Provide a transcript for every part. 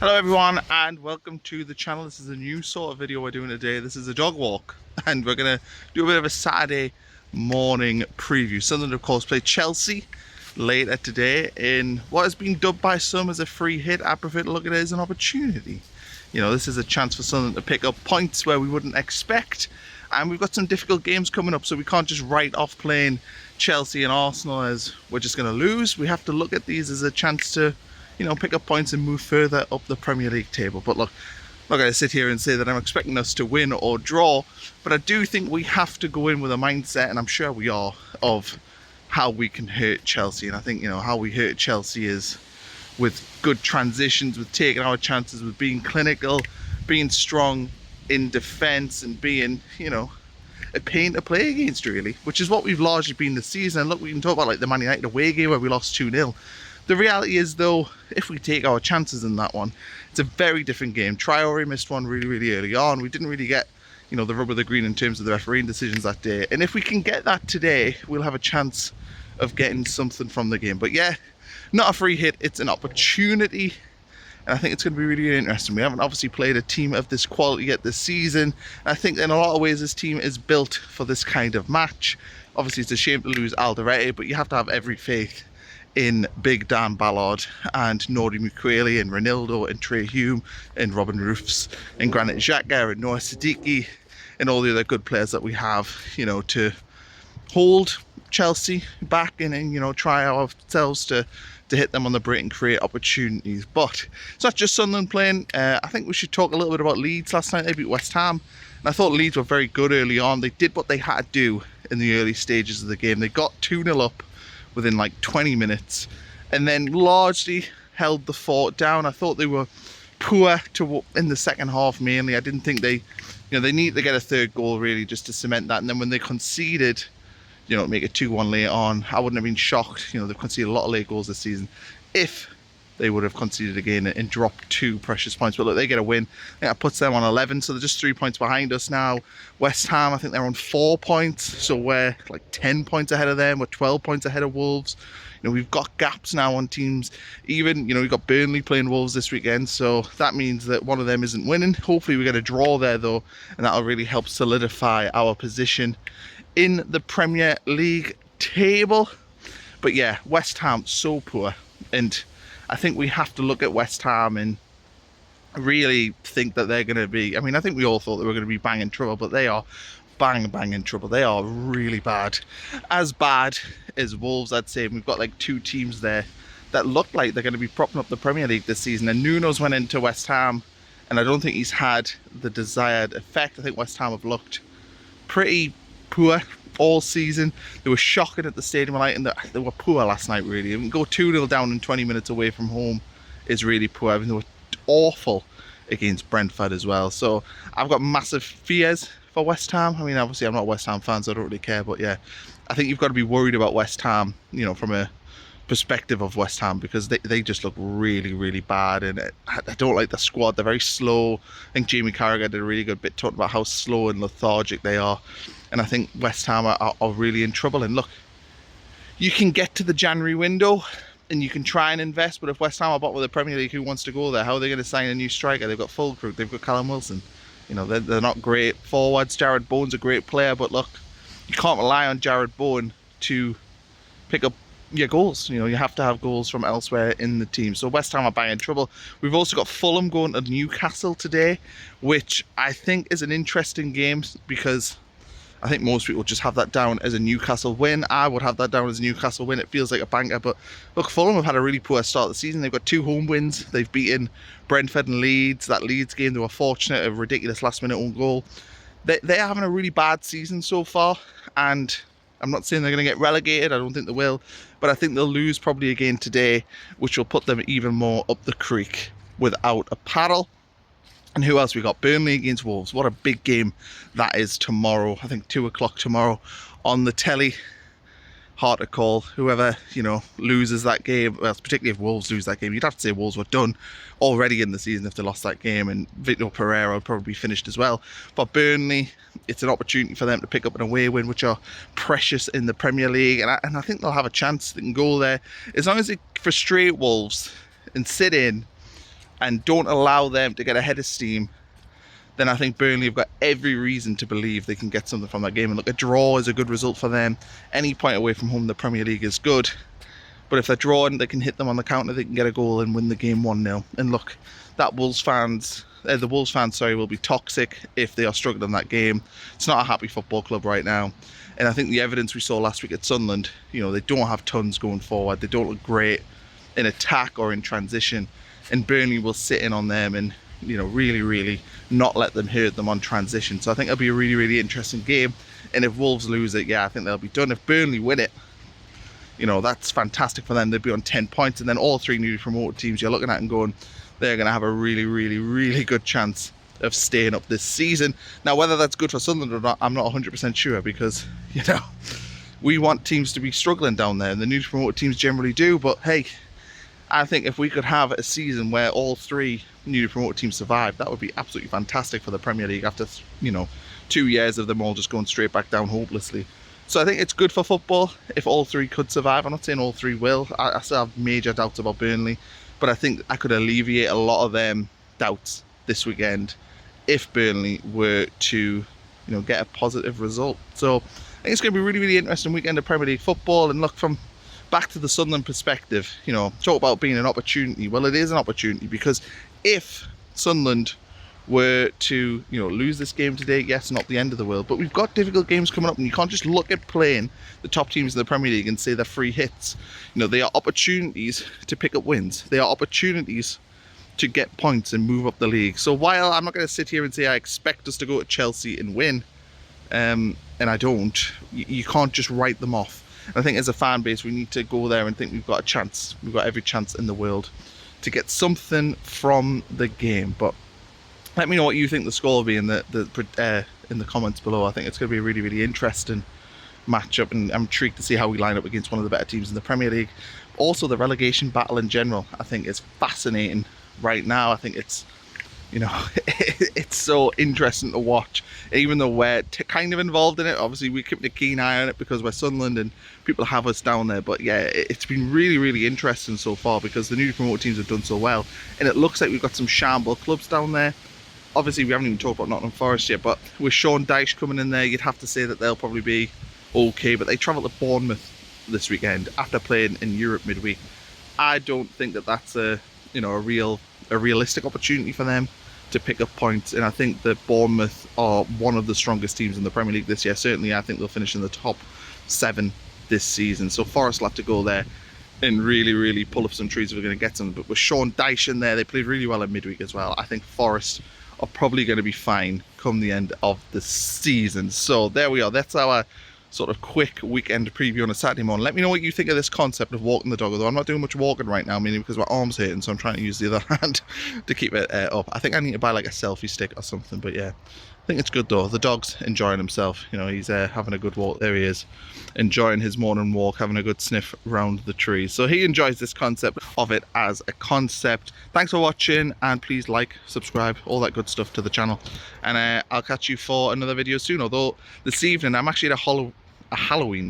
Hello everyone and welcome to the channel. This is a new sort of video we're doing today. This is a dog walk and we're going to do a bit of a Saturday morning preview. Sunderland of course play Chelsea later today in what has been dubbed by some as a free hit. I prefer to look at it as an opportunity. You know, this is a chance for Sunderland to pick up points where we wouldn't expect, and we've got some difficult games coming up, so we can't just write off playing Chelsea and Arsenal as we're just going to lose. We have to look at these as a chance to, you know, pick up points and move further up the Premier League table. But look, I'm not going to sit here and say that I'm expecting us to win or draw, but I do think we have to go in with a mindset, and I'm sure we are, of how we can hurt Chelsea. And I think, you know, how we hurt Chelsea is with good transitions, with taking our chances, with being clinical, being strong in defence, and being, you know, a pain to play against, really, which is what we've largely been this season. And look, we can talk about like the Man United away game where we lost 2-0. The reality is, though, if we take our chances in that one, it's a very different game. Traore missed one really early on. We didn't really get, you know, the rub of the green in terms of the refereeing decisions that day. And if we can get that today, we'll have a chance of getting something from the game. But yeah, not a free hit, it's an opportunity. And I think it's going to be really interesting. We haven't obviously played a team of this quality yet this season. I think in a lot of ways this team is built for this kind of match. Obviously it's a shame to lose Alderete, but you have to have every faith in Big Dan Ballard and Nordi Mukwele and Ronaldo and Trey Hume and Robin Roofs and Granit Xhaka and Noah Siddiqui and all the other good players that we have, you know, to hold Chelsea back and you know, try ourselves to hit them on the break and create opportunities. But it's not just Sunderland playing. I think we should talk a little bit about Leeds last night. They beat West Ham, and I thought Leeds were very good early on. They did what they had to do in the early stages of the game. They got 2-0 up within like 20 minutes and then largely held the fort down. I thought they were poor in the second half mainly. I didn't think they, you know, they need to get a third goal really just to cement that. And then when they conceded, you know, make it 2-1 later on, I wouldn't have been shocked. You know, they've conceded a lot of late goals this season if they would have conceded again and dropped 2 precious points. But look, they get a win. I think that puts them on 11, so they're just 3 points behind us now. West Ham, I think they're on 4 points, so we're like 10 points ahead of them. We're 12 points ahead of Wolves. You know, we've got gaps now on teams. Even, you know, we've got Burnley playing Wolves this weekend, so that means that one of them isn't winning. Hopefully we get a draw there though, and that'll really help solidify our position in the Premier League table. But yeah, West Ham so poor, and I think we have to look at West Ham and really think that they're going to be, I mean, I think we all thought they were going to be bang in trouble, but they are bang in trouble. They are really bad. As bad as Wolves, I'd say. We've got like 2 teams there that look like they're going to be propping up the Premier League this season. And Nuno's went into West Ham, and I don't think he's had the desired effect. I think West Ham have looked pretty poor all season. They were shocking at the Stadium of Light, and they were poor last night really. And go 2-0 down in 20 minutes away from home is really poor. I mean, they were awful against Brentford as well. So I've got massive fears for West Ham. I mean, obviously I'm not a West Ham fan, so I don't really care, but yeah, I think you've got to be worried about West Ham, you know, from a perspective of West Ham, because they just look really bad, and I don't like the squad. They're very slow. I think Jamie Carragher did a really good bit talking about how slow and lethargic they are, and I think West Ham are really in trouble. And look, you can get to the January window and you can try and invest, but if West Ham are bottom of the Premier League, who wants to go there? How are they going to sign a new striker? They've got Fulkrug, they've got Callum Wilson. You know, they're not great forwards. Jared Bowen's a great player, but look, you can't rely on Jared Bowen to pick up your goals. You know, you have to have goals from elsewhere in the team. So West Ham are bang in trouble. We've also got Fulham going to Newcastle today, which I think is an interesting game, because I think most people just have that down as a Newcastle win. I would have that down as a Newcastle win. It feels like a banker, but look, Fulham have had a really poor start of the season. They've got 2 home wins. They've beaten Brentford and Leeds. That Leeds game, they were fortunate, a ridiculous last-minute own goal. They're having a really bad season so far, and I'm not saying they're going to get relegated. I don't think they will, but I think they'll lose probably again today, which will put them even more up the creek without a paddle. And who else we got? Burnley against Wolves. What a big game that is tomorrow. I think 2 o'clock tomorrow on the telly. Hard to call. Whoever, you know, loses that game, well, particularly if Wolves lose that game, you'd have to say Wolves were done already in the season if they lost that game, and Vitor Pereira would probably be finished as well. But Burnley, it's an opportunity for them to pick up an away win, which are precious in the Premier League, and I think they'll have a chance. They can go there as long as they frustrate Wolves and sit in and don't allow them to get ahead of steam, then I think Burnley have got every reason to believe they can get something from that game. And look, a draw is a good result for them. Any point away from home in the Premier League is good. But if they're drawing, they can hit them on the counter, they can get a goal and win the game 1-0. And look, that the Wolves fans, will be toxic if they are struggling in that game. It's not a happy football club right now. And I think the evidence we saw last week at Sunderland, you know, they don't have tons going forward. They don't look great in attack or in transition. And Burnley will sit in on them and, you know, really not let them hurt them on transition. So I think it'll be a really interesting game. And if Wolves lose it, yeah, I think they'll be done. If Burnley win it, you know, that's fantastic for them. They'll be on 10 points, and then all three newly promoted teams you're looking at and going, they're going to have a really good chance of staying up this season. Now, whether that's good for Sunderland or not, I'm not 100% sure, because, you know, we want teams to be struggling down there, and the newly promoted teams generally do. But hey, I think if we could have a season where all three newly promoted teams survive, that would be absolutely fantastic for the Premier League after, you know, 2 years of them all just going straight back down hopelessly. So I think it's good for football if all three could survive. I'm not saying all three will. I still have major doubts about Burnley, but I think I could alleviate a lot of them doubts this weekend if Burnley were to, you know, get a positive result. So I think it's going to be a really interesting weekend of Premier League football. And look, from back to the Sunderland perspective, you know, talk about being an opportunity. Well, it is an opportunity, because if Sunderland were to, you know, lose this game today, yes, not the end of the world, but we've got difficult games coming up, and you can't just look at playing the top teams in the Premier League and say they're free hits. You know, they are opportunities to pick up wins. They are opportunities to get points and move up the league. So while I'm not going to sit here and say I expect us to go to Chelsea and win, and I don't, you can't just write them off. And I think as a fan base, we need to go there and think we've got a chance. We've got every chance in the world to get something from the game. But let me know what you think the score will be in the comments below. I think it's going to be a really interesting matchup, and I'm intrigued to see how we line up against one of the better teams in the Premier League. Also, the relegation battle in general, I think, is fascinating right now. I think it's, you know, it's so interesting to watch, even though we're kind of involved in it. Obviously, we keep a keen eye on it because we're Sunderland and people have us down there. But yeah, it's been really interesting so far, because the newly promoted teams have done so well, and it looks like we've got some shamble clubs down there. Obviously, we haven't even talked about Nottingham Forest yet, but with Sean Dyche coming in there, you'd have to say that they'll probably be okay. But they travel to Bournemouth this weekend after playing in Europe midweek. I don't think that that's a realistic opportunity for them to pick up points, and I think that Bournemouth are one of the strongest teams in the Premier League this year. Certainly, I think they'll finish in the top 7 this season. So Forest will have to go there and really pull up some trees if we're going to get some. But with Sean Dyche in there, they played really well in midweek as well. I think Forest are probably going to be fine come the end of the season. So there we are. That's our sort of quick weekend preview on a Saturday morning. Let me know what you think of this concept of walking the dog, although I'm not doing much walking right now, mainly because my arm's hurting, so I'm trying to use the other hand to keep it up. I think I need to buy like a selfie stick or something, but yeah, I think it's good though. The dog's enjoying himself, you know, he's having a good walk. There he is, enjoying his morning walk, having a good sniff around the trees. So he enjoys this concept of it as a concept. Thanks for watching, and please like, subscribe, all that good stuff to the channel, and I'll catch you for another video soon. Although this evening I'm actually at a Halloween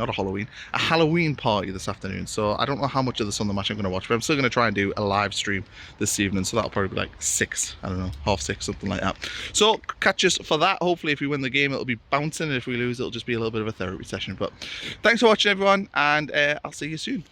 party this afternoon, so I don't know how much of the Sunderland match I'm going to watch, but I'm still going to try and do a live stream this evening, so that'll probably be like 6, I don't know, 6:30, something like that. So catch us for that. Hopefully if we win the game it'll be bouncing, and if we lose it'll just be a little bit of a therapy session. But thanks for watching everyone, and I'll see you soon.